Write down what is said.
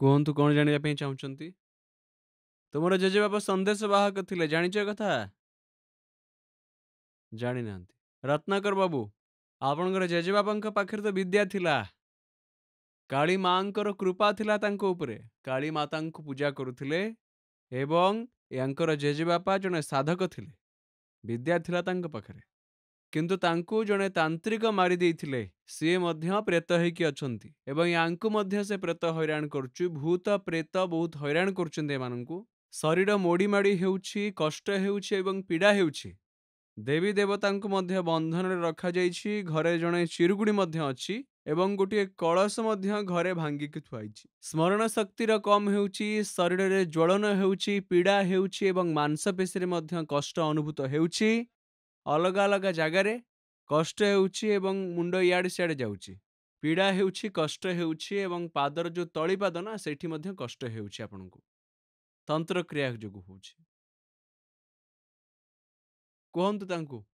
କୁହନ୍ତୁ କଣ ଜାଣିବା ପାଇଁ ଚାହୁଁଛନ୍ତି? ତୁମର ଜେଜେବାପା ସନ୍ଦେଶ ବାହକ ଥିଲେ, ଜାଣିଛ ଏ କଥା? ଜାଣିନାହାନ୍ତି। ରତ୍ନାକର ବାବୁ, ଆପଣଙ୍କର ଜେଜେବାପାଙ୍କ ପାଖରେ ତ ବିଦ୍ୟା ଥିଲା। କାଳୀ ମାଙ୍କର କୃପା ଥିଲା ତାଙ୍କ ଉପରେ। କାଳୀ ମାତାଙ୍କୁ ପୂଜା କରୁଥିଲେ ଏବଂ ୟାଙ୍କର ଜେଜେବାପା ଜଣେ ସାଧକ ଥିଲେ। ବିଦ୍ୟା ଥିଲା ତାଙ୍କ ପାଖରେ। କିନ୍ତୁ ତାଙ୍କୁ ଜଣେ ତାନ୍ତ୍ରିକ ମାରି ଦେଇଥିଲେ। ସିଏ ମଧ୍ୟ ପ୍ରେତ ହେଇକି ଅଛନ୍ତି ଏବଂ ୟାଙ୍କୁ ମଧ୍ୟ ସେ ପ୍ରେତ ହଇରାଣ କରୁଛି। ଭୂତ ପ୍ରେତ ବହୁତ ହଇରାଣ କରୁଛନ୍ତି ଏମାନଙ୍କୁ। ଶରୀର ମୋଡ଼ି ମାଡ଼ି ହେଉଛି, କଷ୍ଟ ହେଉଛି ଏବଂ ପୀଡ଼ା ହେଉଛି। ଦେବୀ ଦେବତାଙ୍କୁ ମଧ୍ୟ ବନ୍ଧନରେ ରଖାଯାଇଛି। ଘରେ ଜଣେ ଚିରୁଗୁଡ଼ି ମଧ୍ୟ ଅଛି ଏବଂ ଗୋଟିଏ କଳସ ମଧ୍ୟ ଘରେ ଭାଙ୍ଗିକି ଥୁଆଇଛି। ସ୍ମରଣ ଶକ୍ତିର କମ୍ ହେଉଛି, ଶରୀରରେ ଜ୍ୱଳନ ହେଉଛି, ପୀଡ଼ା ହେଉଛି ଏବଂ ମାଂସପେଶୀରେ ମଧ୍ୟ କଷ୍ଟ ଅନୁଭୂତ ହେଉଛି। ଅଲଗା ଅଲଗା ଜାଗାରେ କଷ୍ଟ ହେଉଛି ଏବଂ ମୁଣ୍ଡ ଇଆଡ଼େ ସିଆଡ଼େ ଯାଉଛି। ପୀଡ଼ା ହେଉଛି, କଷ୍ଟ ହେଉଛି ଏବଂ ପାଦର ଯେଉଁ ତଳିପାଦ ନା ସେଇଠି ମଧ୍ୟ କଷ୍ଟ ହେଉଛି ଆପଣଙ୍କୁ। ତନ୍ତ୍ରକ୍ରିୟା ଯୋଗୁଁ ହେଉଛି। କୁହନ୍ତୁ ତାଙ୍କୁ।